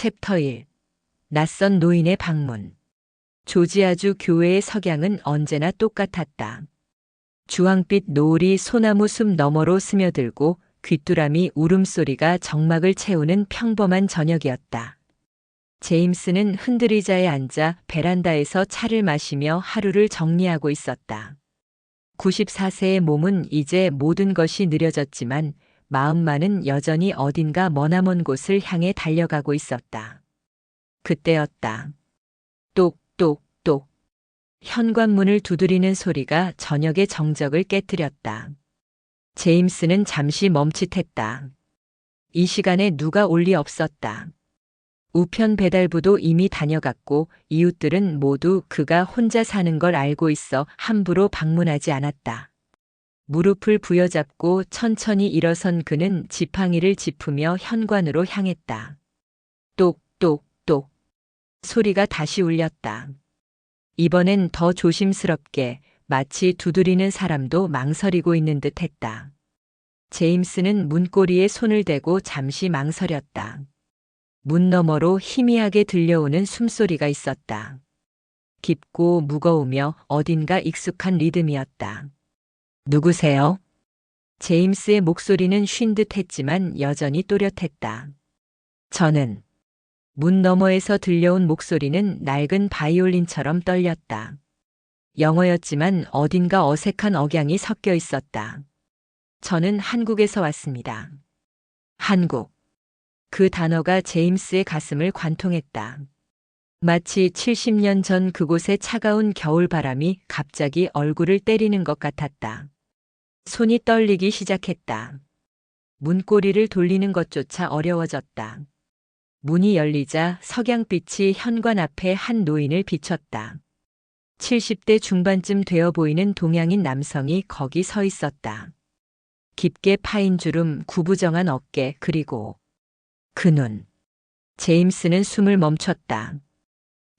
챕터 1. 낯선 노인의 방문. 조지아주 교회의 석양은 언제나 똑같았다. 주황빛 노을이 소나무 숲 너머로 스며들고 귀뚜라미 울음소리가 정막을 채우는 평범한 저녁이었다. 제임스는 흔들의자에 앉아 베란다에서 차를 마시며 하루를 정리하고 있었다. 94세의 몸은 이제 모든 것이 느려졌지만 마음만은 여전히 어딘가 머나먼 곳을 향해 달려가고 있었다. 그때였다. 똑똑똑. 현관문을 두드리는 소리가 저녁의 정적을 깨뜨렸다. 제임스는 잠시 멈칫했다. 이 시간에 누가 올 리 없었다. 우편 배달부도 이미 다녀갔고 이웃들은 모두 그가 혼자 사는 걸 알고 있어 함부로 방문하지 않았다. 무릎을 부여잡고 천천히 일어선 그는 지팡이를 짚으며 현관으로 향했다. 똑똑똑. 소리가 다시 울렸다. 이번엔 더 조심스럽게 마치 두드리는 사람도 망설이고 있는 듯 했다. 제임스는 문고리에 손을 대고 잠시 망설였다. 문 너머로 희미하게 들려오는 숨소리가 있었다. 깊고 무거우며 어딘가 익숙한 리듬이었다. 누구세요? 제임스의 목소리는 쉰 듯 했지만 여전히 또렷했다. 저는. 문 너머에서 들려온 목소리는 낡은 바이올린처럼 떨렸다. 영어였지만 어딘가 어색한 억양이 섞여 있었다. 저는 한국에서 왔습니다. 한국. 그 단어가 제임스의 가슴을 관통했다. 마치 70년 전 그곳의 차가운 겨울바람이 갑자기 얼굴을 때리는 것 같았다. 손이 떨리기 시작했다. 문고리를 돌리는 것조차 어려워졌다. 문이 열리자 석양빛이 현관 앞에 한 노인을 비췄다. 70대 중반쯤 되어 보이는 동양인 남성이 거기 서 있었다. 깊게 파인 주름, 구부정한 어깨, 그리고 그 눈. 제임스는 숨을 멈췄다.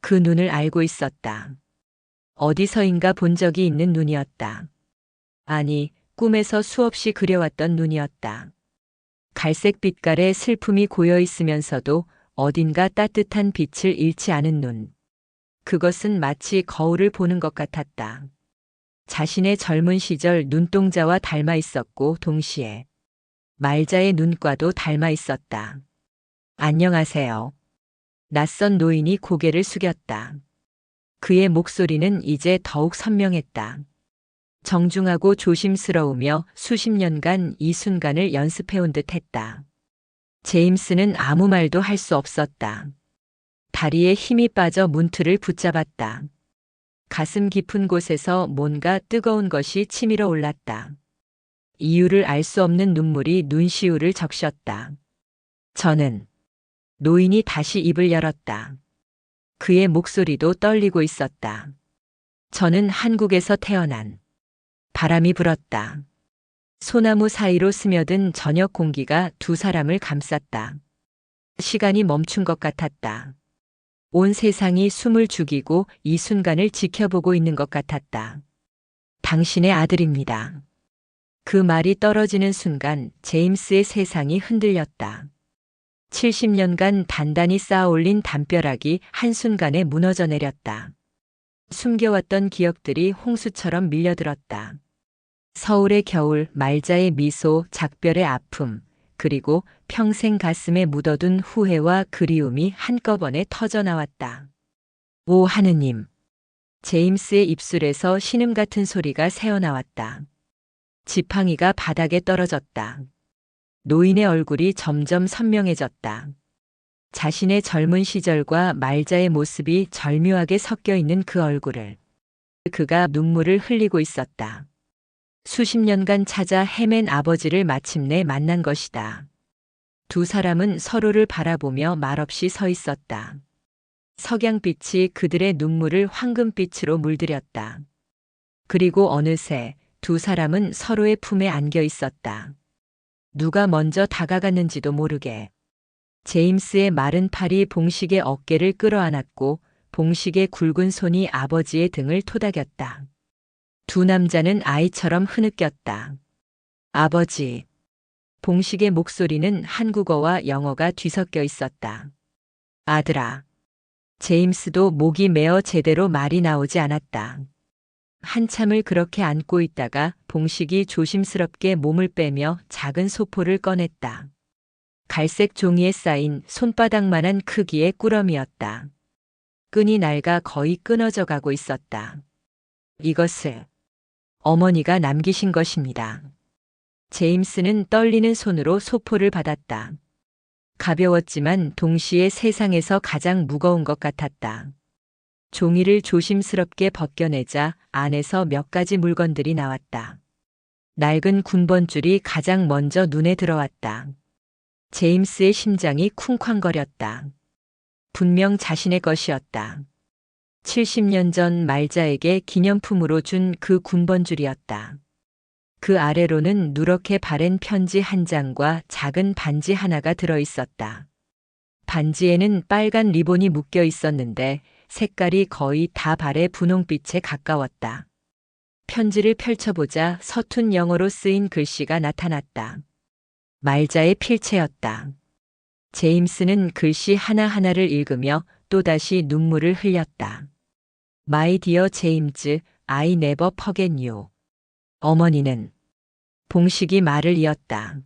그 눈을 알고 있었다. 어디서인가 본 적이 있는 눈이었다. 아니, 꿈에서 수없이 그려왔던 눈이었다. 갈색 빛깔의 슬픔이 고여 있으면서도 어딘가 따뜻한 빛을 잃지 않은 눈. 그것은 마치 거울을 보는 것 같았다. 자신의 젊은 시절 눈동자와 닮아 있었고 동시에 말자의 눈과도 닮아 있었다. 안녕하세요. 낯선 노인이 고개를 숙였다. 그의 목소리는 이제 더욱 선명했다. 정중하고 조심스러우며 수십 년간 이 순간을 연습해온 듯 했다. 제임스는 아무 말도 할 수 없었다. 다리에 힘이 빠져 문틀을 붙잡았다. 가슴 깊은 곳에서 뭔가 뜨거운 것이 치밀어 올랐다. 이유를 알 수 없는 눈물이 눈시울을 적셨다. 저는. 노인이 다시 입을 열었다. 그의 목소리도 떨리고 있었다. 저는 한국에서 태어난. 바람이 불었다. 소나무 사이로 스며든 저녁 공기가 두 사람을 감쌌다. 시간이 멈춘 것 같았다. 온 세상이 숨을 죽이고 이 순간을 지켜보고 있는 것 같았다. 당신의 아들입니다. 그 말이 떨어지는 순간 제임스의 세상이 흔들렸다. 70년간 단단히 쌓아 올린 담벼락이 한순간에 무너져 내렸다. 숨겨왔던 기억들이 홍수처럼 밀려들었다. 서울의 겨울, 말자의 미소, 작별의 아픔, 그리고 평생 가슴에 묻어둔 후회와 그리움이 한꺼번에 터져나왔다. 오 하느님! 제임스의 입술에서 신음 같은 소리가 새어나왔다. 지팡이가 바닥에 떨어졌다. 노인의 얼굴이 점점 선명해졌다. 자신의 젊은 시절과 말자의 모습이 절묘하게 섞여 있는 그 얼굴을. 그가 눈물을 흘리고 있었다. 수십 년간 찾아 헤맨 아버지를 마침내 만난 것이다. 두 사람은 서로를 바라보며 말없이 서 있었다. 석양빛이 그들의 눈물을 황금빛으로 물들였다. 그리고 어느새 두 사람은 서로의 품에 안겨 있었다. 누가 먼저 다가갔는지도 모르게. 제임스의 마른 팔이 봉식의 어깨를 끌어안았고 봉식의 굵은 손이 아버지의 등을 토닥였다. 두 남자는 아이처럼 흐느꼈다. 아버지. 봉식의 목소리는 한국어와 영어가 뒤섞여 있었다. 아들아. 제임스도 목이 메어 제대로 말이 나오지 않았다. 한참을 그렇게 안고 있다가 봉식이 조심스럽게 몸을 빼며 작은 소포를 꺼냈다. 갈색 종이에 쌓인 손바닥만한 크기의 꾸러미였다. 끈이 낡아 거의 끊어져 가고 있었다. 이것을 어머니가 남기신 것입니다. 제임스는 떨리는 손으로 소포를 받았다. 가벼웠지만 동시에 세상에서 가장 무거운 것 같았다. 종이를 조심스럽게 벗겨내자 안에서 몇 가지 물건들이 나왔다. 낡은 군번줄이 가장 먼저 눈에 들어왔다. 제임스의 심장이 쿵쾅거렸다. 분명 자신의 것이었다. 70년 전 말자에게 기념품으로 준 그 군번줄이었다. 그 아래로는 누렇게 바랜 편지 한 장과 작은 반지 하나가 들어 있었다. 반지에는 빨간 리본이 묶여 있었는데 색깔이 거의 다 발의 분홍빛에 가까웠다. 편지를 펼쳐보자 서툰 영어로 쓰인 글씨가 나타났다. 말자의 필체였다. 제임스는 글씨 하나하나를 읽으며 또다시 눈물을 흘렸다. My dear James, I never forget you. 어머니는 봉식이 말을 이었다.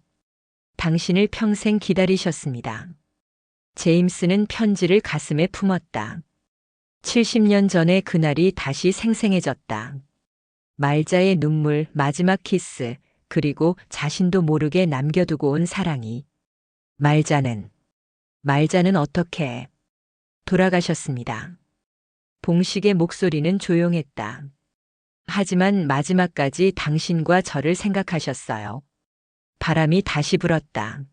당신을 평생 기다리셨습니다. 제임스는 편지를 가슴에 품었다. 70년 전의 그날이 다시 생생해졌다. 말자의 눈물, 마지막 키스, 그리고 자신도 모르게 남겨두고 온 사랑이. 말자는 어떻게 돌아가셨습니다. 봉식의 목소리는 조용했다. 하지만 마지막까지 당신과 저를 생각하셨어요. 바람이 다시 불었다.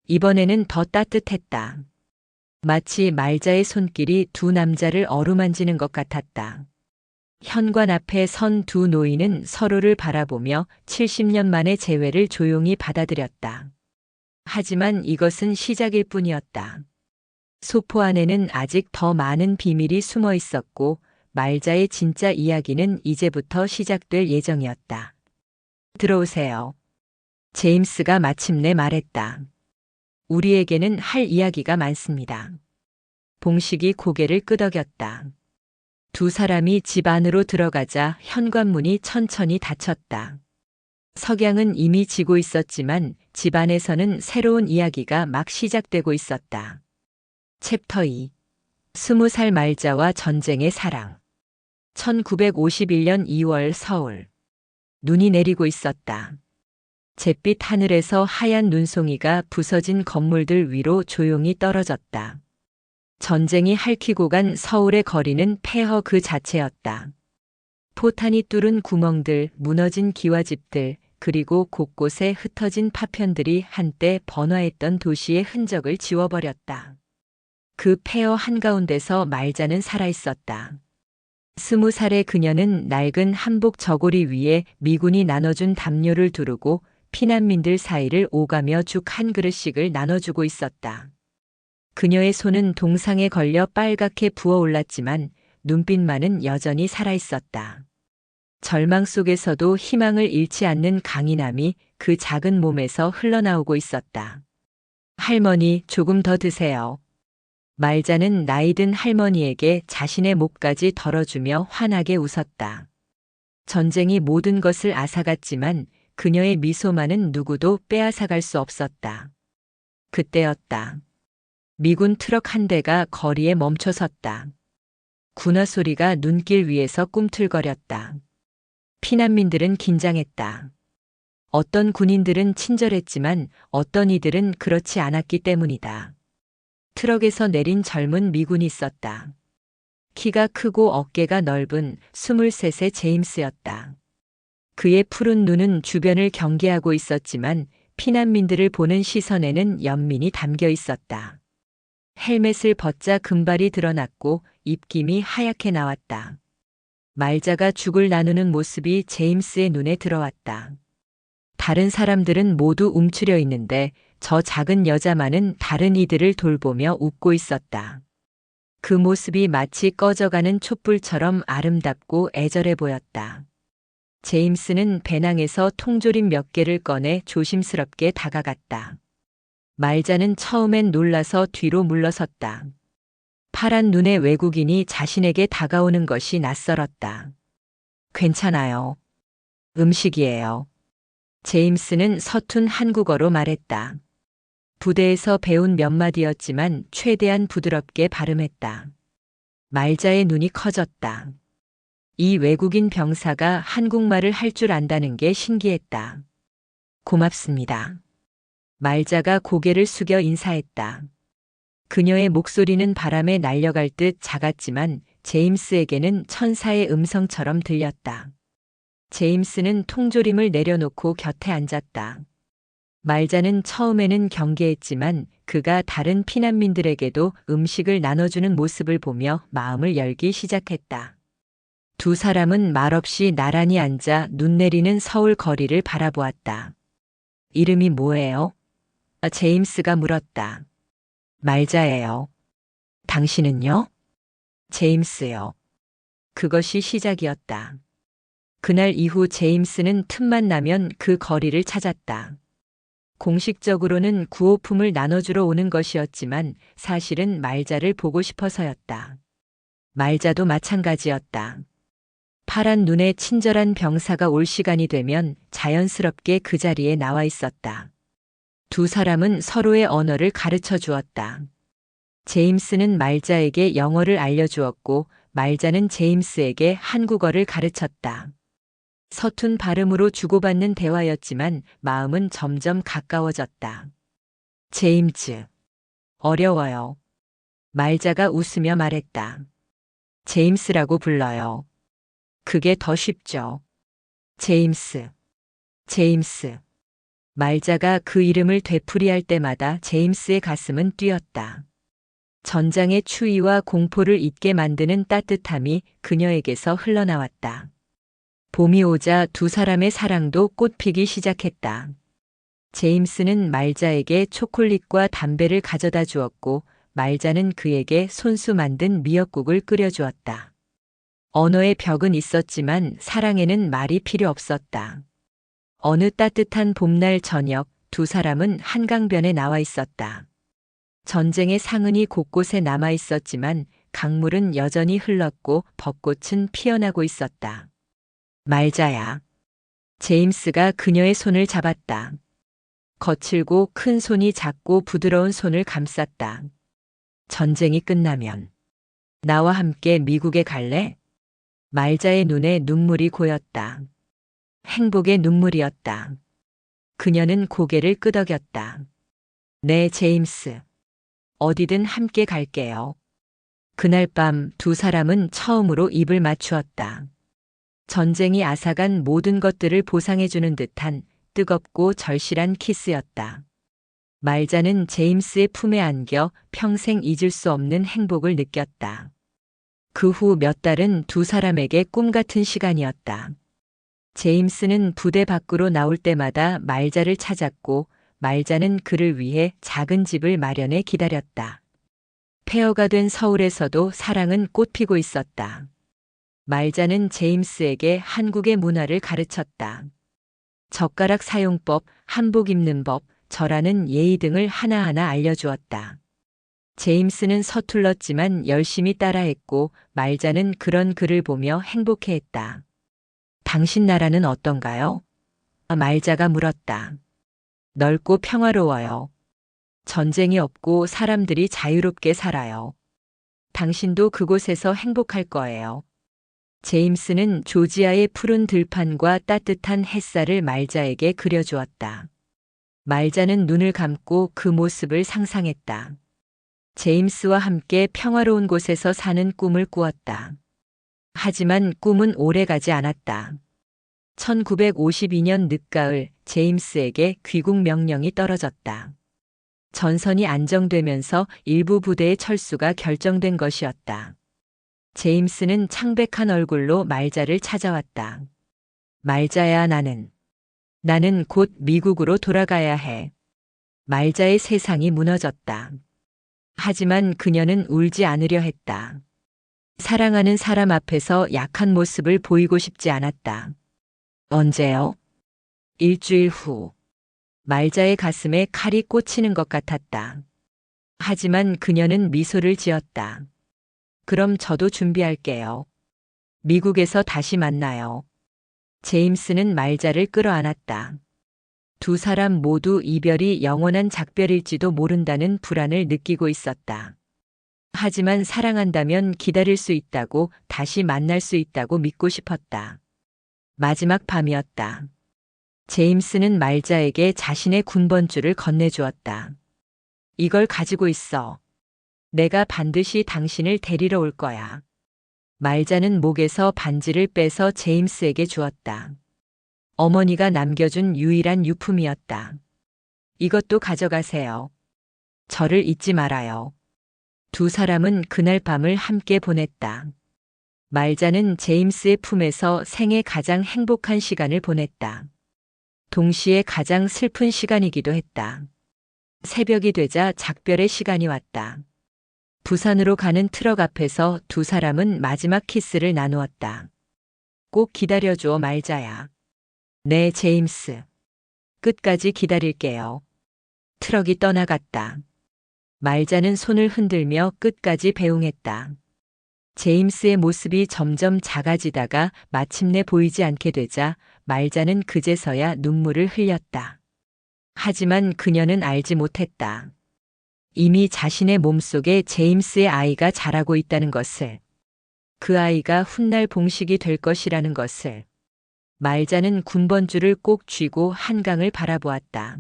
이번에는 더 따뜻했다. 마치 말자의 손길이 두 남자를 어루만지는 것 같았다. 현관 앞에 선 두 노인은 서로를 바라보며 70년 만의 재회를 조용히 받아들였다. 하지만 이것은 시작일 뿐이었다. 소포 안에는 아직 더 많은 비밀이 숨어 있었고 말자의 진짜 이야기는 이제부터 시작될 예정이었다. 들어오세요. 제임스가 마침내 말했다. 우리에게는 할 이야기가 많습니다. 봉식이 고개를 끄덕였다. 두 사람이 집 안으로 들어가자 현관문이 천천히 닫혔다. 석양은 이미 지고 있었지만 집 안에서는 새로운 이야기가 막 시작되고 있었다. 챕터 2. 20살 말자와 전쟁의 사랑. 1951년 2월 서울. 눈이 내리고 있었다. 잿빛 하늘에서 하얀 눈송이가 부서진 건물들 위로 조용히 떨어졌다. 전쟁이 핥히고 간 서울의 거리는 폐허 그 자체였다. 포탄이 뚫은 구멍들, 무너진 기와집들, 그리고 곳곳에 흩어진 파편들이 한때 번화했던 도시의 흔적을 지워버렸다. 그 폐허 한가운데서 말자는 살아있었다. 20살의 그녀는 낡은 한복 저고리 위에 미군이 나눠준 담요를 두르고 피난민들 사이를 오가며 죽 한 그릇씩을 나눠주고 있었다. 그녀의 손은 동상에 걸려 빨갛게 부어올랐지만 눈빛만은 여전히 살아있었다. 절망 속에서도 희망을 잃지 않는 강인함이 그 작은 몸에서 흘러나오고 있었다. 할머니, 조금 더 드세요. 말자는 나이든 할머니에게 자신의 목까지 덜어주며 환하게 웃었다. 전쟁이 모든 것을 앗아갔지만 그녀의 미소만은 누구도 빼앗아갈 수 없었다. 그때였다. 미군 트럭 한 대가 거리에 멈춰섰다. 군화 소리가 눈길 위에서 꿈틀거렸다. 피난민들은 긴장했다. 어떤 군인들은 친절했지만 어떤 이들은 그렇지 않았기 때문이다. 트럭에서 내린 젊은 미군이 있었다. 키가 크고 어깨가 넓은 23세 제임스였다. 그의 푸른 눈은 주변을 경계하고 있었지만 피난민들을 보는 시선에는 연민이 담겨 있었다. 헬멧을 벗자 금발이 드러났고 입김이 하얗게 나왔다. 말자가 죽을 나누는 모습이 제임스의 눈에 들어왔다. 다른 사람들은 모두 움츠려 있는데 저 작은 여자만은 다른 이들을 돌보며 웃고 있었다. 그 모습이 마치 꺼져가는 촛불처럼 아름답고 애절해 보였다. 제임스는 배낭에서 통조림 몇 개를 꺼내 조심스럽게 다가갔다. 말자는 처음엔 놀라서 뒤로 물러섰다. 파란 눈의 외국인이 자신에게 다가오는 것이 낯설었다. 괜찮아요. 음식이에요. 제임스는 서툰 한국어로 말했다. 부대에서 배운 몇 마디였지만 최대한 부드럽게 발음했다. 말자의 눈이 커졌다. 이 외국인 병사가 한국말을 할 줄 안다는 게 신기했다. 고맙습니다. 말자가 고개를 숙여 인사했다. 그녀의 목소리는 바람에 날려갈 듯 작았지만 제임스에게는 천사의 음성처럼 들렸다. 제임스는 통조림을 내려놓고 곁에 앉았다. 말자는 처음에는 경계했지만 그가 다른 피난민들에게도 음식을 나눠주는 모습을 보며 마음을 열기 시작했다. 두 사람은 말없이 나란히 앉아 눈 내리는 서울 거리를 바라보았다. 이름이 뭐예요? 제임스가 물었다. 말자예요. 당신은요? 제임스요. 그것이 시작이었다. 그날 이후 제임스는 틈만 나면 그 거리를 찾았다. 공식적으로는 구호품을 나눠주러 오는 것이었지만 사실은 말자를 보고 싶어서였다. 말자도 마찬가지였다. 파란 눈에 친절한 병사가 올 시간이 되면 자연스럽게 그 자리에 나와 있었다. 두 사람은 서로의 언어를 가르쳐 주었다. 제임스는 말자에게 영어를 알려주었고 말자는 제임스에게 한국어를 가르쳤다. 서툰 발음으로 주고받는 대화였지만 마음은 점점 가까워졌다. 제임스, 어려워요. 말자가 웃으며 말했다. 제임스라고 불러요. 그게 더 쉽죠. 제임스, 제임스. 말자가 그 이름을 되풀이할 때마다 제임스의 가슴은 뛰었다. 전장의 추위와 공포를 잊게 만드는 따뜻함이 그녀에게서 흘러나왔다. 봄이 오자 두 사람의 사랑도 꽃피기 시작했다. 제임스는 말자에게 초콜릿과 담배를 가져다 주었고 말자는 그에게 손수 만든 미역국을 끓여주었다. 언어의 벽은 있었지만 사랑에는 말이 필요 없었다. 어느 따뜻한 봄날 저녁 두 사람은 한강변에 나와 있었다. 전쟁의 상흔이 곳곳에 남아 있었지만 강물은 여전히 흘렀고 벚꽃은 피어나고 있었다. 말자야. 제임스가 그녀의 손을 잡았다. 거칠고 큰 손이 작고 부드러운 손을 감쌌다. 전쟁이 끝나면 나와 함께 미국에 갈래? 말자의 눈에 눈물이 고였다. 행복의 눈물이었다. 그녀는 고개를 끄덕였다. 네, 제임스. 어디든 함께 갈게요. 그날 밤 두 사람은 처음으로 입을 맞추었다. 전쟁이 앗아간 모든 것들을 보상해주는 듯한 뜨겁고 절실한 키스였다. 말자는 제임스의 품에 안겨 평생 잊을 수 없는 행복을 느꼈다. 그 후 몇 달은 두 사람에게 꿈 같은 시간이었다. 제임스는 부대 밖으로 나올 때마다 말자를 찾았고 말자는 그를 위해 작은 집을 마련해 기다렸다. 폐허가 된 서울에서도 사랑은 꽃피고 있었다. 말자는 제임스에게 한국의 문화를 가르쳤다. 젓가락 사용법, 한복 입는 법, 절하는 예의 등을 하나하나 알려주었다. 제임스는 서툴렀지만 열심히 따라했고 말자는 그런 그를 보며 행복해했다. 당신 나라는 어떤가요? 말자가 물었다. 넓고 평화로워요. 전쟁이 없고 사람들이 자유롭게 살아요. 당신도 그곳에서 행복할 거예요. 제임스는 조지아의 푸른 들판과 따뜻한 햇살을 말자에게 그려주었다. 말자는 눈을 감고 그 모습을 상상했다. 제임스와 함께 평화로운 곳에서 사는 꿈을 꾸었다. 하지만 꿈은 오래가지 않았다. 1952년 늦가을 제임스에게 귀국 명령이 떨어졌다. 전선이 안정되면서 일부 부대의 철수가 결정된 것이었다. 제임스는 창백한 얼굴로 말자를 찾아왔다. 말자야, 나는 곧 미국으로 돌아가야 해. 말자의 세상이 무너졌다. 하지만 그녀는 울지 않으려 했다. 사랑하는 사람 앞에서 약한 모습을 보이고 싶지 않았다. 언제요? 일주일 후. 말자의 가슴에 칼이 꽂히는 것 같았다. 하지만 그녀는 미소를 지었다. 그럼 저도 준비할게요. 미국에서 다시 만나요. 제임스는 말자를 끌어안았다. 두 사람 모두 이별이 영원한 작별일지도 모른다는 불안을 느끼고 있었다. 하지만 사랑한다면 기다릴 수 있다고, 다시 만날 수 있다고 믿고 싶었다. 마지막 밤이었다. 제임스는 말자에게 자신의 군번줄을 건네주었다. 이걸 가지고 있어. 내가 반드시 당신을 데리러 올 거야. 말자는 목에서 반지를 빼서 제임스에게 주었다. 어머니가 남겨준 유일한 유품이었다. 이것도 가져가세요. 저를 잊지 말아요. 두 사람은 그날 밤을 함께 보냈다. 말자는 제임스의 품에서 생애 가장 행복한 시간을 보냈다. 동시에 가장 슬픈 시간이기도 했다. 새벽이 되자 작별의 시간이 왔다. 부산으로 가는 트럭 앞에서 두 사람은 마지막 키스를 나누었다. 꼭 기다려줘, 말자야. 네, 제임스. 끝까지 기다릴게요. 트럭이 떠나갔다. 말자는 손을 흔들며 끝까지 배웅했다. 제임스의 모습이 점점 작아지다가 마침내 보이지 않게 되자 말자는 그제서야 눈물을 흘렸다. 하지만 그녀는 알지 못했다. 이미 자신의 몸속에 제임스의 아이가 자라고 있다는 것을, 그 아이가 훗날 봉식이 될 것이라는 것을. 말자는 군번줄을 꼭 쥐고 한강을 바라보았다.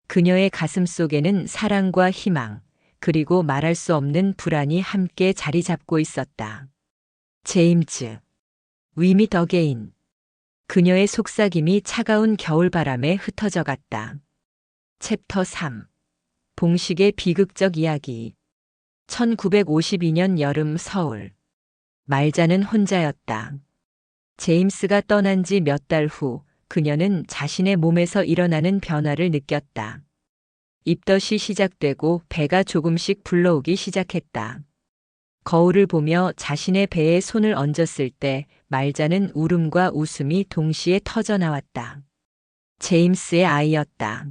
그녀의 가슴 속에는 사랑과 희망, 그리고 말할 수 없는 불안이 함께 자리 잡고 있었다. 제임스, We meet again. 그녀의 속삭임이 차가운 겨울바람에 흩어져 갔다. 챕터 3. 봉식의 비극적 이야기. 1952년 여름 서울. 말자는 혼자였다. 제임스가 떠난 지 몇 달 후 그녀는 자신의 몸에서 일어나는 변화를 느꼈다. 입덧이 시작되고 배가 조금씩 불러오기 시작했다. 거울을 보며 자신의 배에 손을 얹었을 때 말자는 울음과 웃음이 동시에 터져 나왔다. 제임스의 아이였다.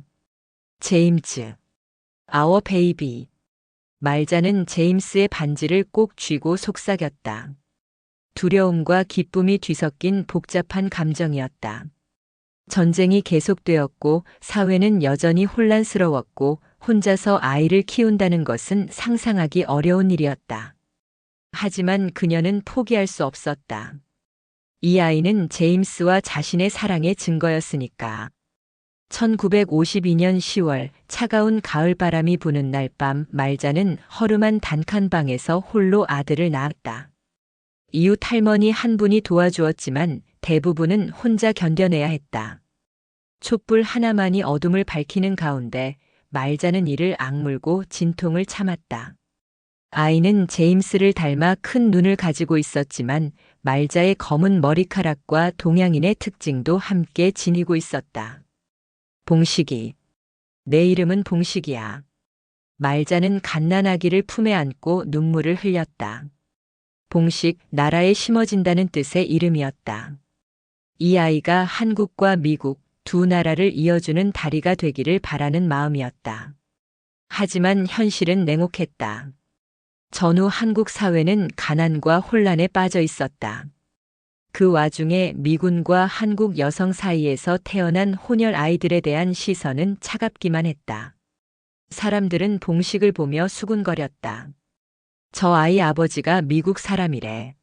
제임스, our baby. 말자는 제임스의 반지를 꼭 쥐고 속삭였다. 두려움과 기쁨이 뒤섞인 복잡한 감정이었다. 전쟁이 계속되었고 사회는 여전히 혼란스러웠고 혼자서 아이를 키운다는 것은 상상하기 어려운 일이었다. 하지만 그녀는 포기할 수 없었다. 이 아이는 제임스와 자신의 사랑의 증거였으니까. 1952년 10월 차가운 가을바람이 부는 날 밤 말자는 허름한 단칸방에서 홀로 아들을 낳았다. 이웃 할머니 한 분이 도와주었지만 대부분은 혼자 견뎌내야 했다. 촛불 하나만이 어둠을 밝히는 가운데 말자는 이를 악물고 진통을 참았다. 아이는 제임스를 닮아 큰 눈을 가지고 있었지만 말자의 검은 머리카락과 동양인의 특징도 함께 지니고 있었다. 봉식이. 내 이름은 봉식이야. 말자는 갓난아기를 품에 안고 눈물을 흘렸다. 봉식, 나라에 심어진다는 뜻의 이름이었다. 이 아이가 한국과 미국 두 나라를 이어주는 다리가 되기를 바라는 마음이었다. 하지만 현실은 냉혹했다. 전후 한국 사회는 가난과 혼란에 빠져 있었다. 그 와중에 미군과 한국 여성 사이에서 태어난 혼혈 아이들에 대한 시선은 차갑기만 했다. 사람들은 봉식을 보며 수군거렸다. 저 아이 아버지가 미국 사람이래.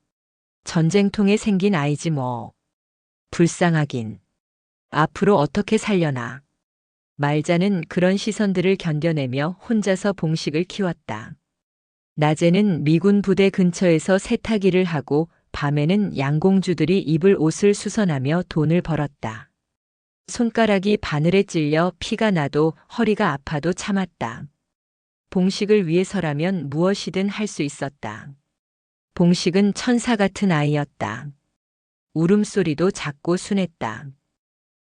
전쟁통에 생긴 아이지 뭐. 불쌍하긴. 앞으로 어떻게 살려나. 말자는 그런 시선들을 견뎌내며 혼자서 봉식을 키웠다. 낮에는 미군 부대 근처에서 세탁일을 하고 밤에는 양공주들이 입을 옷을 수선하며 돈을 벌었다. 손가락이 바늘에 찔려 피가 나도 허리가 아파도 참았다. 봉식을 위해서라면 무엇이든 할 수 있었다. 봉식은 천사 같은 아이였다. 울음소리도 작고 순했다.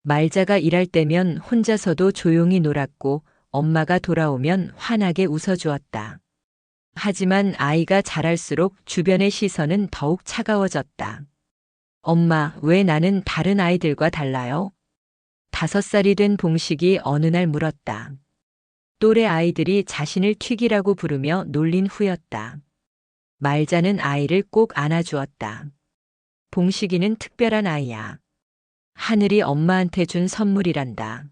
말자가 일할 때면 혼자서도 조용히 놀았고 엄마가 돌아오면 환하게 웃어주었다. 하지만 아이가 자랄수록 주변의 시선은 더욱 차가워졌다. 엄마, 왜 나는 다른 아이들과 달라요? 5살이 된 봉식이 어느 날 물었다. 또래 아이들이 자신을 튀기라고 부르며 놀린 후였다. 말자는 아이를 꼭 안아주었다. 봉식이는 특별한 아이야. 하늘이 엄마한테 준 선물이란다.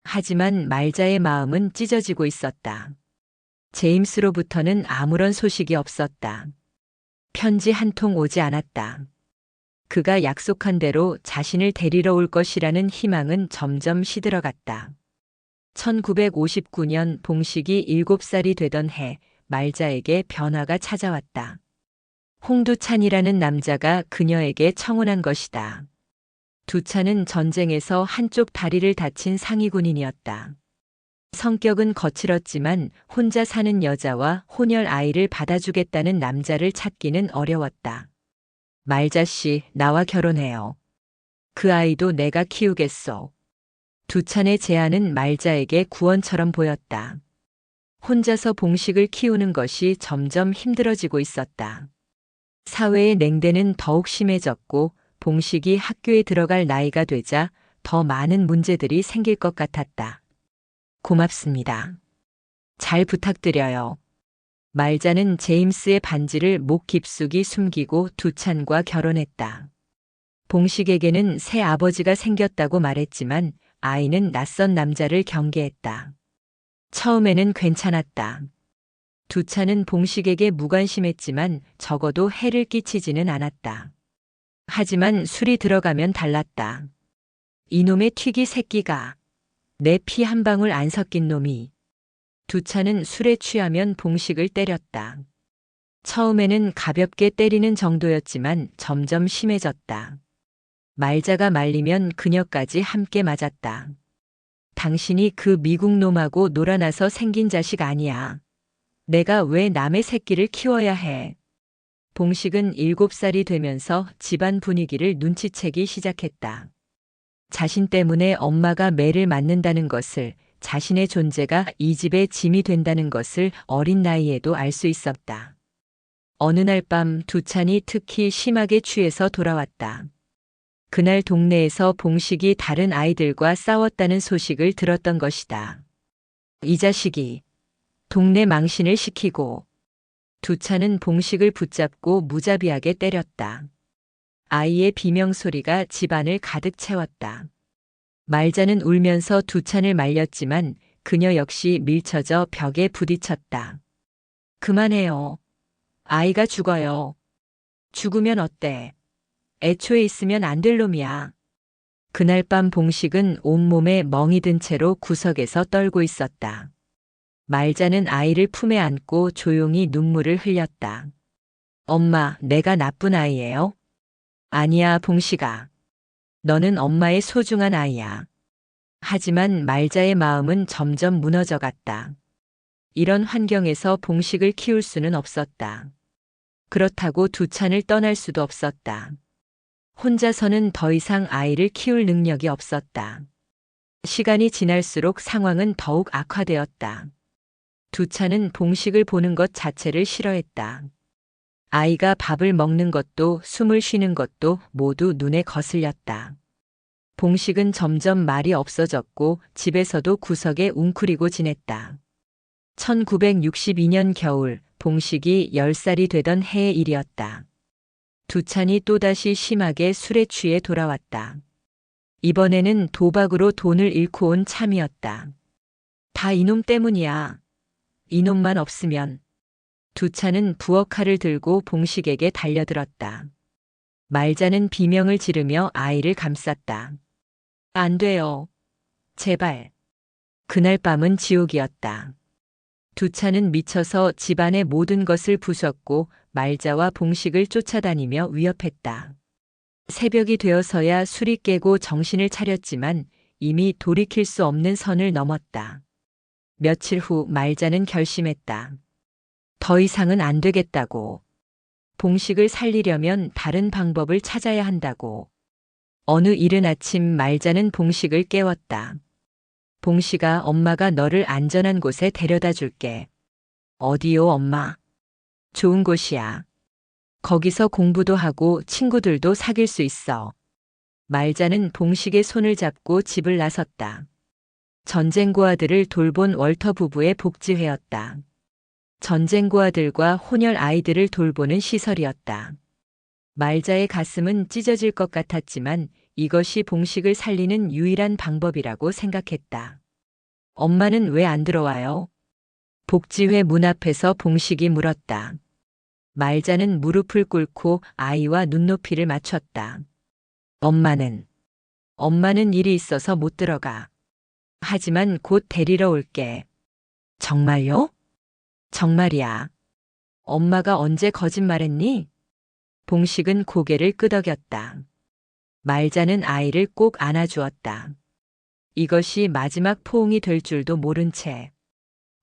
하지만 말자의 마음은 찢어지고 있었다. 제임스로부터는 아무런 소식이 없었다. 편지 한 통 오지 않았다. 그가 약속한 대로 자신을 데리러 올 것이라는 희망은 점점 시들어갔다. 1959년 봉식이 7살이 되던 해 말자에게 변화가 찾아왔다. 홍두찬이라는 남자가 그녀에게 청혼한 것이다. 두찬은 전쟁에서 한쪽 다리를 다친 상위 군인이었다. 성격은 거칠었지만 혼자 사는 여자와 혼혈 아이를 받아주겠다는 남자를 찾기는 어려웠다. 말자 씨, 나와 결혼해요. 그 아이도 내가 키우겠소. 두찬의 제안은 말자에게 구원처럼 보였다. 혼자서 봉식을 키우는 것이 점점 힘들어지고 있었다. 사회의 냉대는 더욱 심해졌고 봉식이 학교에 들어갈 나이가 되자 더 많은 문제들이 생길 것 같았다. 고맙습니다. 잘 부탁드려요. 말자는 제임스의 반지를 목 깊숙이 숨기고 두찬과 결혼했다. 봉식에게는 새 아버지가 생겼다고 말했지만 아이는 낯선 남자를 경계했다. 처음에는 괜찮았다. 두찬은 봉식에게 무관심했지만 적어도 해를 끼치지는 않았다. 하지만 술이 들어가면 달랐다. 이놈의 튀기 새끼가, 내 피 한 방울 안 섞인 놈이. 두찬은 술에 취하면 봉식을 때렸다. 처음에는 가볍게 때리는 정도였지만 점점 심해졌다. 말자가 말리면 그녀까지 함께 맞았다. 당신이 그 미국 놈하고 놀아나서 생긴 자식 아니야. 내가 왜 남의 새끼를 키워야 해. 봉식은 7살이 되면서 집안 분위기를 눈치채기 시작했다. 자신 때문에 엄마가 매를 맞는다는 것을, 자신의 존재가 이 집의 짐이 된다는 것을 어린 나이에도 알 수 있었다. 어느 날 밤 두찬이 특히 심하게 취해서 돌아왔다. 그날 동네에서 봉식이 다른 아이들과 싸웠다는 소식을 들었던 것이다. 이 자식이 동네 망신을 시키고. 두찬은 봉식을 붙잡고 무자비하게 때렸다. 아이의 비명소리가 집안을 가득 채웠다. 말자는 울면서 두찬을 말렸지만 그녀 역시 밀쳐져 벽에 부딪혔다. 그만해요. 아이가 죽어요. 죽으면 어때? 애초에 있으면 안 될 놈이야. 그날 밤 봉식은 온몸에 멍이 든 채로 구석에서 떨고 있었다. 말자는 아이를 품에 안고 조용히 눈물을 흘렸다. 엄마, 내가 나쁜 아이예요? 아니야, 봉식아. 너는 엄마의 소중한 아이야. 하지만 말자의 마음은 점점 무너져 갔다. 이런 환경에서 봉식을 키울 수는 없었다. 그렇다고 두찬을 떠날 수도 없었다. 혼자서는 더 이상 아이를 키울 능력이 없었다. 시간이 지날수록 상황은 더욱 악화되었다. 두찬은 봉식을 보는 것 자체를 싫어했다. 아이가 밥을 먹는 것도 숨을 쉬는 것도 모두 눈에 거슬렸다. 봉식은 점점 말이 없어졌고 집에서도 구석에 웅크리고 지냈다. 1962년 겨울 봉식이 10살이 되던 해의 일이었다. 두찬이 또다시 심하게 술에 취해 돌아왔다. 이번에는 도박으로 돈을 잃고 온 참이었다. 다 이놈 때문이야. 이놈만 없으면. 두찬은 부엌칼을 들고 봉식에게 달려들었다. 말자는 비명을 지르며 아이를 감쌌다. 안 돼요. 제발. 그날 밤은 지옥이었다. 두찬은 미쳐서 집안의 모든 것을 부쉈고 말자와 봉식을 쫓아다니며 위협했다. 새벽이 되어서야 술이 깨고 정신을 차렸지만 이미 돌이킬 수 없는 선을 넘었다. 며칠 후 말자는 결심했다. 더 이상은 안 되겠다고. 봉식을 살리려면 다른 방법을 찾아야 한다고. 어느 이른 아침 말자는 봉식을 깨웠다. 봉식아, 엄마가 너를 안전한 곳에 데려다 줄게. 어디요, 엄마? 좋은 곳이야. 거기서 공부도 하고 친구들도 사귈 수 있어. 말자는 봉식의 손을 잡고 집을 나섰다. 전쟁고아들을 돌본 월터 부부의 복지회였다. 전쟁고아들과 혼혈 아이들을 돌보는 시설이었다. 말자의 가슴은 찢어질 것 같았지만 이것이 봉식을 살리는 유일한 방법이라고 생각했다. 엄마는 왜 안 들어와요? 복지회 문 앞에서 봉식이 물었다. 말자는 무릎을 꿇고 아이와 눈높이를 맞췄다. 엄마는 일이 있어서 못 들어가. 하지만 곧 데리러 올게. 정말요? 정말이야. 엄마가 언제 거짓말했니? 봉식은 고개를 끄덕였다. 말자는 아이를 꼭 안아주었다. 이것이 마지막 포옹이 될 줄도 모른 채.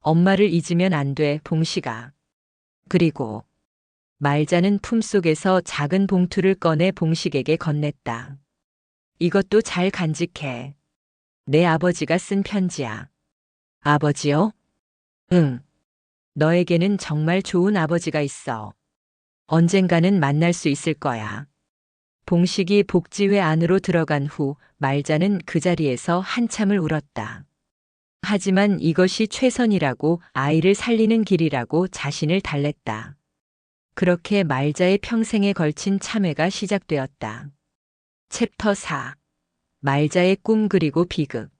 엄마를 잊으면 안 돼, 봉식아. 그리고 말자는 품속에서 작은 봉투를 꺼내 봉식에게 건넸다. 이것도 잘 간직해. 내 아버지가 쓴 편지야. 아버지요? 응. 너에게는 정말 좋은 아버지가 있어. 언젠가는 만날 수 있을 거야. 봉식이 복지회 안으로 들어간 후 말자는 그 자리에서 한참을 울었다. 하지만 이것이 최선이라고, 아이를 살리는 길이라고 자신을 달랬다. 그렇게 말자의 평생에 걸친 참회가 시작되었다. 챕터 4. 말자의 꿈 그리고 비극.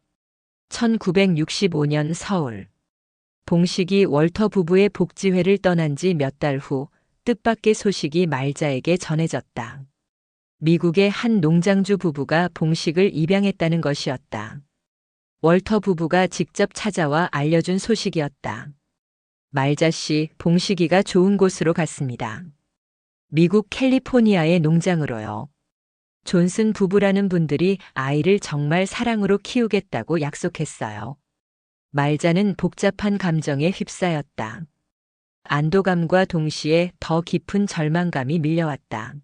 1965년 서울. 봉식이 월터 부부의 복지회를 떠난 지 몇 달 후 뜻밖의 소식이 말자에게 전해졌다. 미국의 한 농장주 부부가 봉식을 입양했다는 것이었다. 월터 부부가 직접 찾아와 알려준 소식이었다. 말자 씨, 봉식이가 좋은 곳으로 갔습니다. 미국 캘리포니아의 농장으로요. 존슨 부부라는 분들이 아이를 정말 사랑으로 키우겠다고 약속했어요. 말자는 복잡한 감정에 휩싸였다. 안도감과 동시에 더 깊은 절망감이 밀려왔다.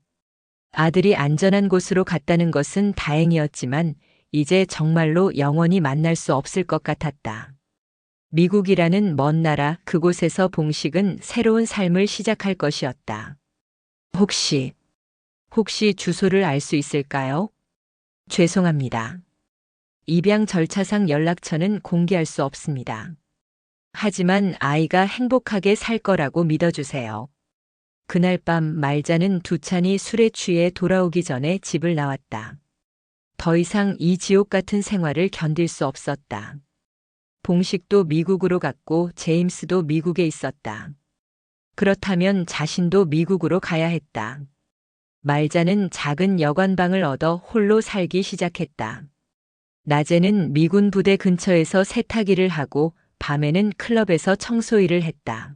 아들이 안전한 곳으로 갔다는 것은 다행이었지만 이제 정말로 영원히 만날 수 없을 것 같았다. 미국이라는 먼 나라, 그곳에서 봉식은 새로운 삶을 시작할 것이었다. 혹시 주소를 알 수 있을까요? 죄송합니다. 입양 절차상 연락처는 공개할 수 없습니다. 하지만 아이가 행복하게 살 거라고 믿어주세요. 그날 밤 말자는 두 찬이 술에 취해 돌아오기 전에 집을 나왔다. 더 이상 이 지옥 같은 생활을 견딜 수 없었다. 봉식도 미국으로 갔고 제임스도 미국에 있었다. 그렇다면 자신도 미국으로 가야 했다. 말자는 작은 여관방을 얻어 홀로 살기 시작했다. 낮에는 미군 부대 근처에서 세탁일을 하고 밤에는 클럽에서 청소일을 했다.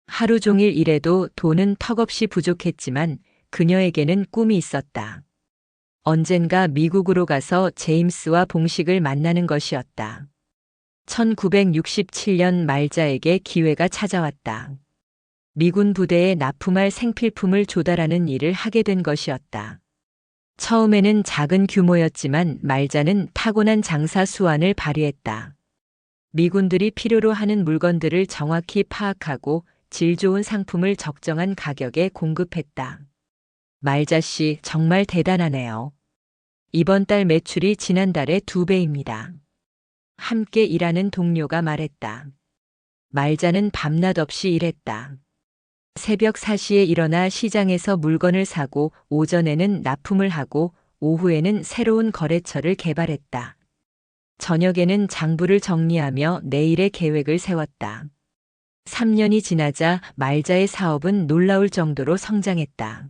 하루 종일 일해도 돈은 턱없이 부족했지만 그녀에게는 꿈이 있었다. 언젠가 미국으로 가서 제임스와 봉식을 만나는 것이었다. 1967년 말자에게 기회가 찾아왔다. 미군 부대에 납품할 생필품을 조달하는 일을 하게 된 것이었다. 처음에는 작은 규모였지만 말자는 타고난 장사 수완을 발휘했다. 미군들이 필요로 하는 물건들을 정확히 파악하고 질 좋은 상품을 적정한 가격에 공급했다. 말자 씨, 정말 대단하네요. 이번 달 매출이 지난달의 2배입니다. 함께 일하는 동료가 말했다. 말자는 밤낮 없이 일했다. 새벽 4시에 일어나 시장에서 물건을 사고 오전에는 납품을 하고 오후에는 새로운 거래처를 개발했다. 저녁에는 장부를 정리하며 내일의 계획을 세웠다. 3년이 지나자 말자의 사업은 놀라울 정도로 성장했다.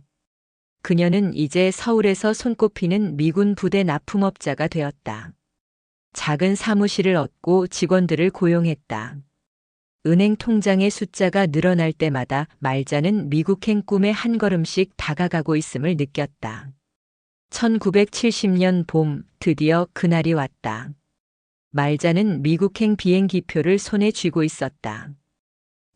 그녀는 이제 서울에서 손꼽히는 미군 부대 납품업자가 되었다. 작은 사무실을 얻고 직원들을 고용했다. 은행 통장의 숫자가 늘어날 때마다 말자는 미국행 꿈에 한 걸음씩 다가가고 있음을 느꼈다. 1970년 봄, 드디어 그날이 왔다. 말자는 미국행 비행기표를 손에 쥐고 있었다.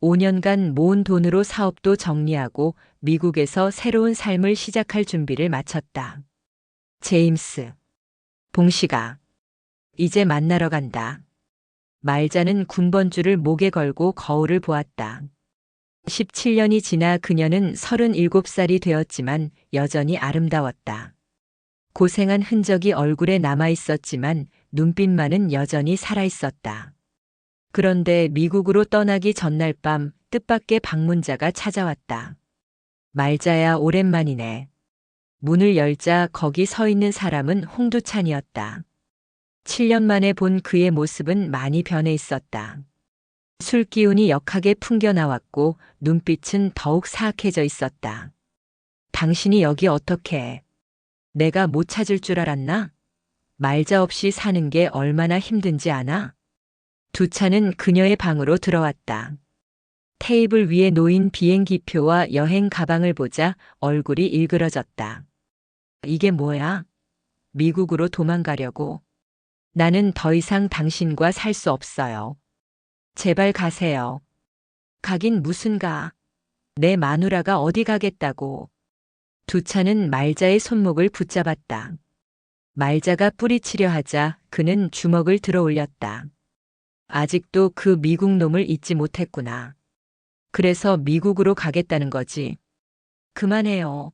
5년간 모은 돈으로 사업도 정리하고 미국에서 새로운 삶을 시작할 준비를 마쳤다. 제임스. 봉식아. 이제 만나러 간다. 말자는 군번줄을 목에 걸고 거울을 보았다. 17년이 지나 그녀는 37살이 되었지만 여전히 아름다웠다. 고생한 흔적이 얼굴에 남아 있었지만 눈빛만은 여전히 살아 있었다. 그런데 미국으로 떠나기 전날 밤 뜻밖의 방문자가 찾아왔다. 말자야, 오랜만이네. 문을 열자 거기 서 있는 사람은 홍두찬이었다. 7년 만에 본 그의 모습은 많이 변해 있었다. 술 기운이 역하게 풍겨나왔고 눈빛은 더욱 사악해져 있었다. 당신이 여기 어떻게? 내가 못 찾을 줄 알았나? 말자 없이 사는 게 얼마나 힘든지 아나? 두찬은 그녀의 방으로 들어왔다. 테이블 위에 놓인 비행기표와 여행 가방을 보자 얼굴이 일그러졌다. 이게 뭐야? 미국으로 도망가려고. 나는 더 이상 당신과 살 수 없어요. 제발 가세요. 가긴 무슨 가. 내 마누라가 어디 가겠다고. 두찬은 말자의 손목을 붙잡았다. 말자가 뿌리치려 하자 그는 주먹을 들어 올렸다. 아직도 그 미국 놈을 잊지 못했구나. 그래서 미국으로 가겠다는 거지. 그만해요.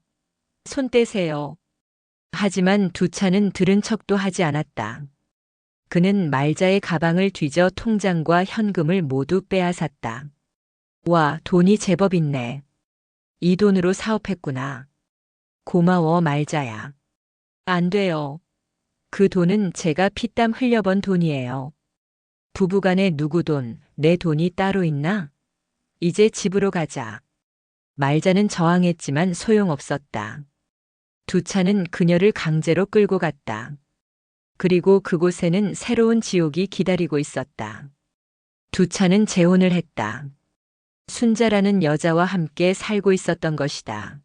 손 떼세요. 하지만 두찬은 들은 척도 하지 않았다. 그는 말자의 가방을 뒤져 통장과 현금을 모두 빼앗았다. 와, 돈이 제법 있네. 이 돈으로 사업했구나. 고마워, 말자야. 안 돼요. 그 돈은 제가 피땀 흘려번 돈이에요. 부부간에 누구 돈, 내 돈이 따로 있나? 이제 집으로 가자. 말자는 저항했지만 소용없었다. 두찬은 그녀를 강제로 끌고 갔다. 그리고 그곳에는 새로운 지옥이 기다리고 있었다. 두찬은 재혼을 했다. 순자라는 여자와 함께 살고 있었던 것이다.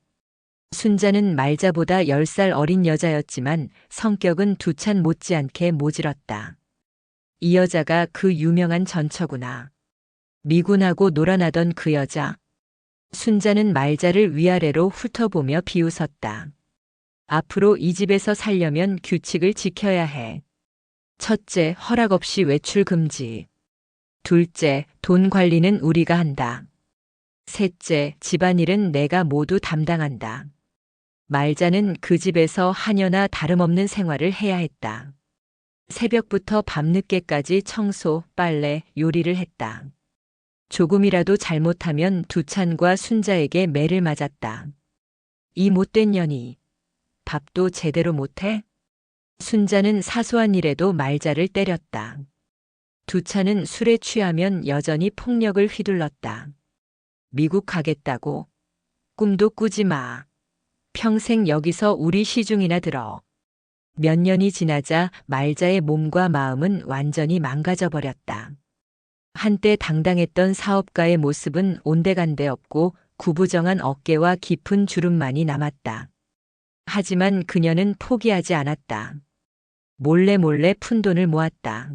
순자는 말자보다 10살 어린 여자였지만 성격은 두찬 못지않게 모질었다. 이 여자가 그 유명한 전처구나. 미군하고 놀아나던 그 여자. 순자는 말자를 위아래로 훑어보며 비웃었다. 앞으로 이 집에서 살려면 규칙을 지켜야 해. 첫째, 허락 없이 외출 금지. 둘째, 돈 관리는 우리가 한다. 셋째, 집안일은 내가 모두 담당한다. 말자는 그 집에서 하녀나 다름없는 생활을 해야 했다. 새벽부터 밤늦게까지 청소, 빨래, 요리를 했다. 조금이라도 잘못하면 두찬과 순자에게 매를 맞았다. 이 못된 년이 밥도 제대로 못해? 순자는 사소한 일에도 말자를 때렸다. 두찬은 술에 취하면 여전히 폭력을 휘둘렀다. 미국 가겠다고? 꿈도 꾸지 마. 평생 여기서 우리 시중이나 들어. 몇 년이 지나자 말자의 몸과 마음은 완전히 망가져 버렸다. 한때 당당했던 사업가의 모습은 온데간데 없고 구부정한 어깨와 깊은 주름만이 남았다. 하지만 그녀는 포기하지 않았다. 몰래 몰래 푼돈을 모았다.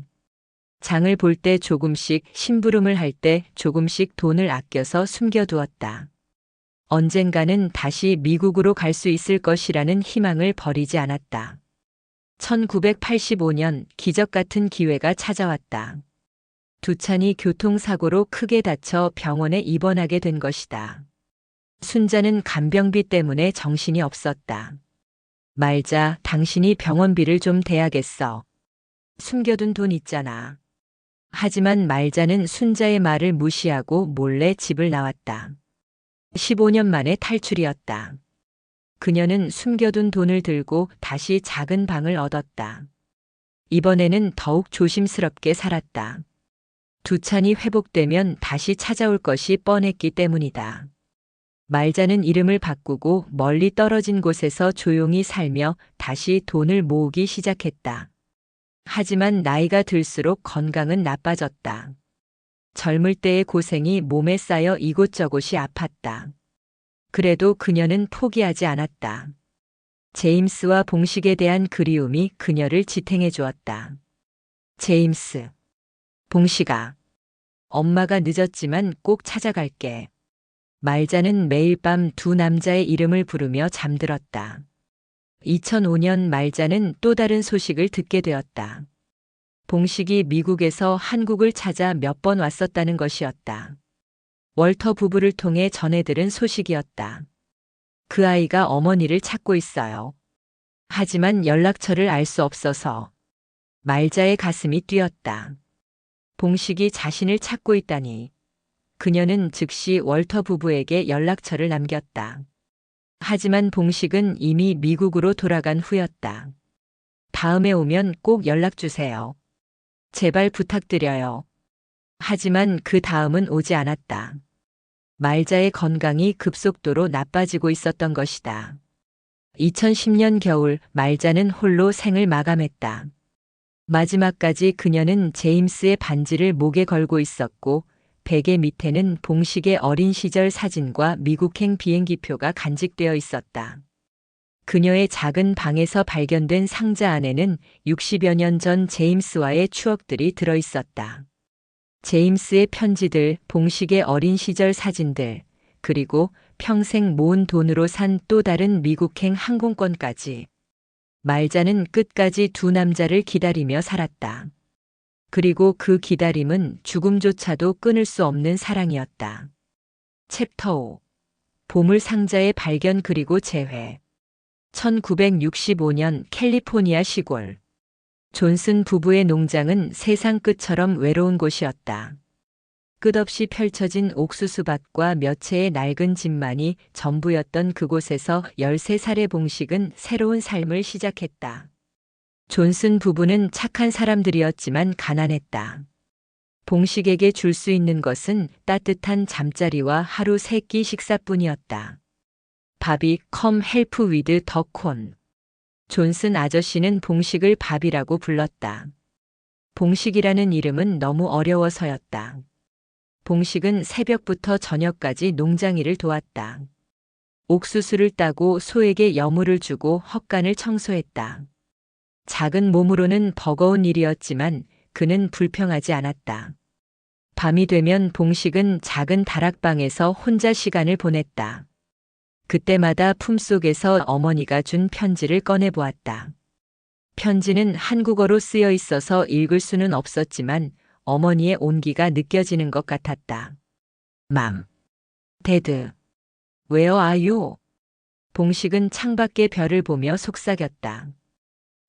장을 볼 때 조금씩, 심부름을 할 때 조금씩 돈을 아껴서 숨겨두었다. 언젠가는 다시 미국으로 갈 수 있을 것이라는 희망을 버리지 않았다. 1985년 기적 같은 기회가 찾아왔다. 두찬이 교통사고로 크게 다쳐 병원에 입원하게 된 것이다. 순자는 간병비 때문에 정신이 없었다. 말자, 당신이 병원비를 좀 대야겠어. 숨겨둔 돈 있잖아. 하지만 말자는 순자의 말을 무시하고 몰래 집을 나왔다. 15년 만에 탈출이었다. 그녀는 숨겨둔 돈을 들고 다시 작은 방을 얻었다. 이번에는 더욱 조심스럽게 살았다. 두찬이 회복되면 다시 찾아올 것이 뻔했기 때문이다. 말자는 이름을 바꾸고 멀리 떨어진 곳에서 조용히 살며 다시 돈을 모으기 시작했다. 하지만 나이가 들수록 건강은 나빠졌다. 젊을 때의 고생이 몸에 쌓여 이곳저곳이 아팠다. 그래도 그녀는 포기하지 않았다. 제임스와 봉식에 대한 그리움이 그녀를 지탱해 주었다. 제임스, 봉식아, 엄마가 늦었지만 꼭 찾아갈게. 말자는 매일 밤 두 남자의 이름을 부르며 잠들었다. 2005년 말자는 또 다른 소식을 듣게 되었다. 봉식이 미국에서 한국을 찾아 몇 번 왔었다는 것이었다. 월터 부부를 통해 전해 들은 소식이었다. 그 아이가 어머니를 찾고 있어요. 하지만 연락처를 알 수 없어서. 말자의 가슴이 뛰었다. 봉식이 자신을 찾고 있다니. 그녀는 즉시 월터 부부에게 연락처를 남겼다. 하지만 봉식은 이미 미국으로 돌아간 후였다. 다음에 오면 꼭 연락 주세요. 제발 부탁드려요. 하지만 그 다음은 오지 않았다. 말자의 건강이 급속도로 나빠지고 있었던 것이다. 2010년 겨울 말자는 홀로 생을 마감했다. 마지막까지 그녀는 제임스의 반지를 목에 걸고 있었고 베개 밑에는 봉식의 어린 시절 사진과 미국행 비행기표가 간직되어 있었다. 그녀의 작은 방에서 발견된 상자 안에는 60여 년 전 제임스와의 추억들이 들어 있었다. 제임스의 편지들, 봉식의 어린 시절 사진들, 그리고 평생 모은 돈으로 산 또 다른 미국행 항공권까지. 말자는 끝까지 두 남자를 기다리며 살았다. 그리고 그 기다림은 죽음조차도 끊을 수 없는 사랑이었다. 챕터 5. 보물 상자의 발견 그리고 재회. 1965년 캘리포니아 시골. 존슨 부부의 농장은 세상 끝처럼 외로운 곳이었다. 끝없이 펼쳐진 옥수수밭과 몇 채의 낡은 집만이 전부였던 그곳에서 13살의 봉식은 새로운 삶을 시작했다. 존슨 부부는 착한 사람들이었지만 가난했다. 봉식에게 줄 수 있는 것은 따뜻한 잠자리와 하루 3끼 식사뿐이었다. 바비 컴 헬프 위드 더 콘. 존슨 아저씨는 봉식을 밥이라고 불렀다. 봉식이라는 이름은 너무 어려워서였다. 봉식은 새벽부터 저녁까지 농장 일을 도왔다. 옥수수를 따고 소에게 여물을 주고 헛간을 청소했다. 작은 몸으로는 버거운 일이었지만 그는 불평하지 않았다. 밤이 되면 봉식은 작은 다락방에서 혼자 시간을 보냈다. 그때마다 품속에서 어머니가 준 편지를 꺼내보았다. 편지는 한국어로 쓰여 있어서 읽을 수는 없었지만 어머니의 온기가 느껴지는 것 같았다. 맘. 데드. Where are you? 봉식은 창밖의 별을 보며 속삭였다.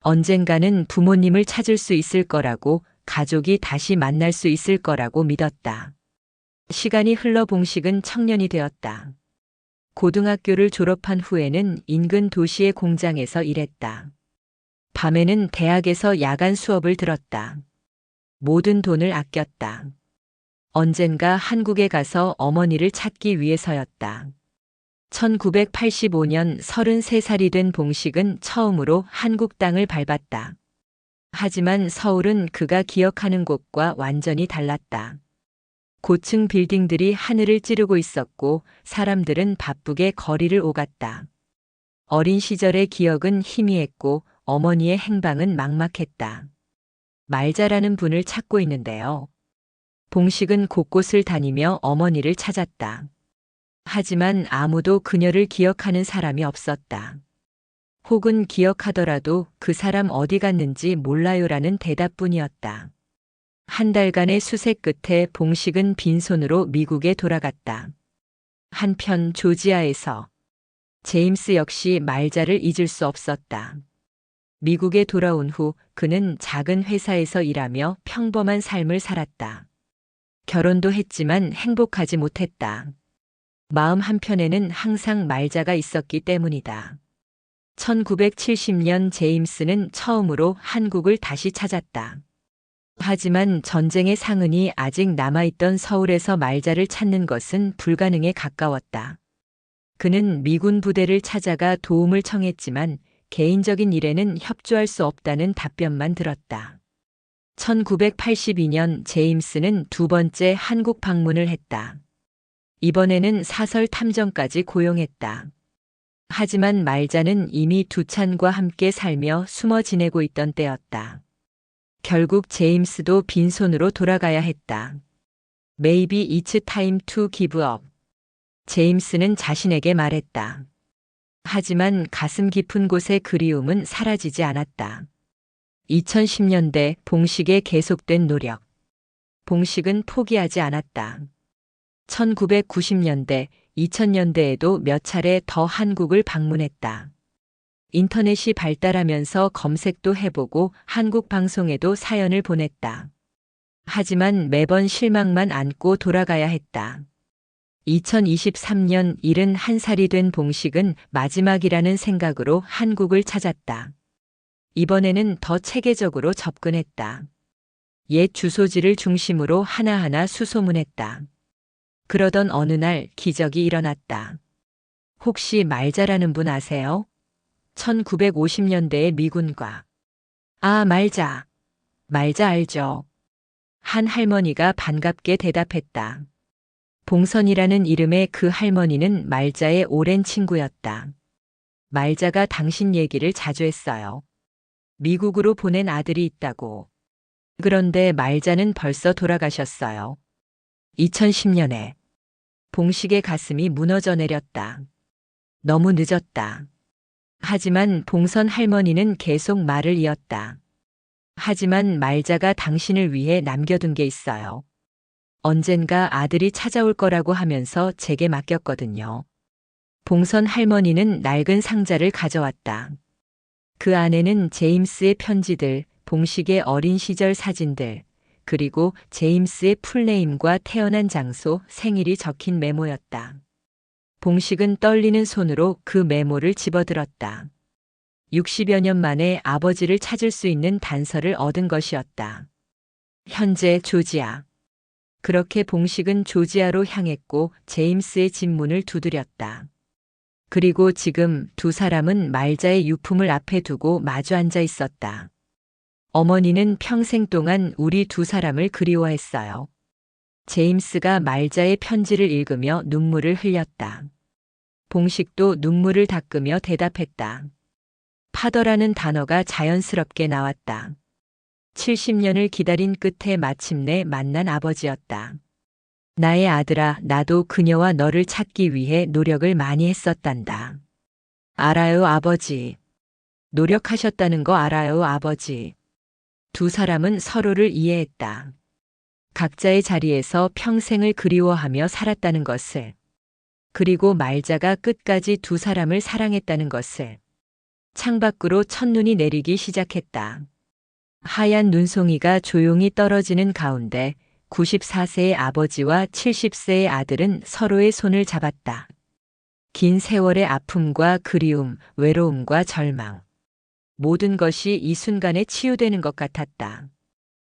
언젠가는 부모님을 찾을 수 있을 거라고, 가족이 다시 만날 수 있을 거라고 믿었다. 시간이 흘러 봉식은 청년이 되었다. 고등학교를 졸업한 후에는 인근 도시의 공장에서 일했다. 밤에는 대학에서 야간 수업을 들었다. 모든 돈을 아꼈다. 언젠가 한국에 가서 어머니를 찾기 위해서였다. 1985년 33살이 된 봉식은 처음으로 한국 땅을 밟았다. 하지만 서울은 그가 기억하는 곳과 완전히 달랐다. 고층 빌딩들이 하늘을 찌르고 있었고 사람들은 바쁘게 거리를 오갔다. 어린 시절의 기억은 희미했고 어머니의 행방은 막막했다. 말자라는 분을 찾고 있는데요. 봉식은 곳곳을 다니며 어머니를 찾았다. 하지만 아무도 그녀를 기억하는 사람이 없었다. 혹은 기억하더라도 그 사람 어디 갔는지 몰라요라는 대답뿐이었다. 한 달간의 수색 끝에 봉식은 빈손으로 미국에 돌아갔다. 한편 조지아에서 제임스 역시 말자를 잊을 수 없었다. 미국에 돌아온 후 그는 작은 회사에서 일하며 평범한 삶을 살았다. 결혼도 했지만 행복하지 못했다. 마음 한편에는 항상 말자가 있었기 때문이다. 1970년 제임스는 처음으로 한국을 다시 찾았다. 하지만 전쟁의 상흔이 아직 남아있던 서울에서 말자를 찾는 것은 불가능에 가까웠다. 그는 미군 부대를 찾아가 도움을 청했지만 개인적인 일에는 협조할 수 없다는 답변만 들었다. 1982년 제임스는 두 번째 한국 방문을 했다. 이번에는 사설 탐정까지 고용했다. 하지만 말자는 이미 두찬과 함께 살며 숨어 지내고 있던 때였다. 결국 제임스도 빈손으로 돌아가야 했다. Maybe it's time to give up. 제임스는 자신에게 말했다. 하지만 가슴 깊은 곳의 그리움은 사라지지 않았다. 2010년대 봉식의 계속된 노력. 봉식은 포기하지 않았다. 1990년대, 2000년대에도 몇 차례 더 한국을 방문했다. 인터넷이 발달하면서 검색도 해보고 한국 방송에도 사연을 보냈다. 하지만 매번 실망만 안고 돌아가야 했다. 2023년 71살이 된 봉식은 마지막이라는 생각으로 한국을 찾았다. 이번에는 더 체계적으로 접근했다. 옛 주소지를 중심으로 하나하나 수소문했다. 그러던 어느 날 기적이 일어났다. 혹시 말자라는 분 아세요? 1950년대의 미군과. 아, 말자. 말자 알죠? 한 할머니가 반갑게 대답했다. 봉선이라는 이름의 그 할머니는 말자의 오랜 친구였다. 말자가 당신 얘기를 자주 했어요. 미국으로 보낸 아들이 있다고. 그런데 말자는 벌써 돌아가셨어요. 2010년에. 봉식의 가슴이 무너져 내렸다. 너무 늦었다. 하지만 봉선 할머니는 계속 말을 이었다. 하지만 말자가 당신을 위해 남겨둔 게 있어요. 언젠가 아들이 찾아올 거라고 하면서 제게 맡겼거든요. 봉선 할머니는 낡은 상자를 가져왔다. 그 안에는 제임스의 편지들, 봉식의 어린 시절 사진들, 그리고 제임스의 풀네임과 태어난 장소, 생일이 적힌 메모였다. 봉식은 떨리는 손으로 그 메모를 집어들었다. 60여 년 만에 아버지를 찾을 수 있는 단서를 얻은 것이었다. 현재 조지아. 그렇게 봉식은 조지아로 향했고 제임스의 집 문을 두드렸다. 그리고 지금 두 사람은 말자의 유품을 앞에 두고 마주 앉아 있었다. 어머니는 평생 동안 우리 두 사람을 그리워했어요. 제임스가 말자의 편지를 읽으며 눈물을 흘렸다. 봉식도 눈물을 닦으며 대답했다. 파더라는 단어가 자연스럽게 나왔다. 70년을 기다린 끝에 마침내 만난 아버지였다. 나의 아들아, 나도 그녀와 너를 찾기 위해 노력을 많이 했었단다. 알아요, 아버지. 노력하셨다는 거 알아요, 아버지. 두 사람은 서로를 이해했다. 각자의 자리에서 평생을 그리워하며 살았다는 것을. 그리고 말자가 끝까지 두 사람을 사랑했다는 것을. 창밖으로 첫눈이 내리기 시작했다. 하얀 눈송이가 조용히 떨어지는 가운데 94세의 아버지와 70세의 아들은 서로의 손을 잡았다. 긴 세월의 아픔과 그리움, 외로움과 절망. 모든 것이 이 순간에 치유되는 것 같았다.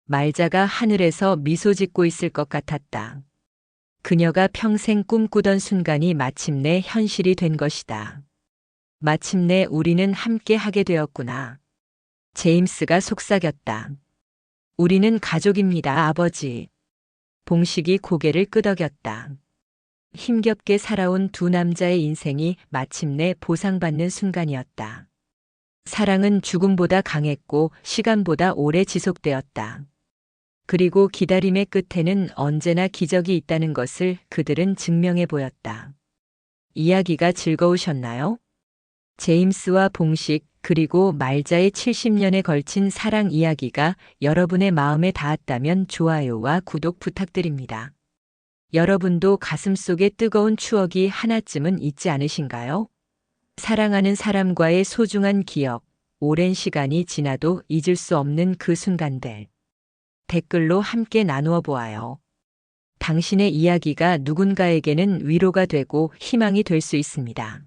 말자가 하늘에서 미소 짓고 있을 것 같았다. 그녀가 평생 꿈꾸던 순간이 마침내 현실이 된 것이다. 마침내 우리는 함께 하게 되었구나. 제임스가 속삭였다. 우리는 가족입니다, 아버지. 봉식이 고개를 끄덕였다. 힘겹게 살아온 두 남자의 인생이 마침내 보상받는 순간이었다. 사랑은 죽음보다 강했고 시간보다 오래 지속되었다. 그리고 기다림의 끝에는 언제나 기적이 있다는 것을 그들은 증명해 보였다. 이야기가 즐거우셨나요? 제임스와 봉식 그리고 말자의 70년에 걸친 사랑 이야기가 여러분의 마음에 닿았다면 좋아요와 구독 부탁드립니다. 여러분도 가슴속에 뜨거운 추억이 하나쯤은 있지 않으신가요? 사랑하는 사람과의 소중한 기억, 오랜 시간이 지나도 잊을 수 없는 그 순간들. 댓글로 함께 나누어 보아요. 당신의 이야기가 누군가에게는 위로가 되고 희망이 될 수 있습니다.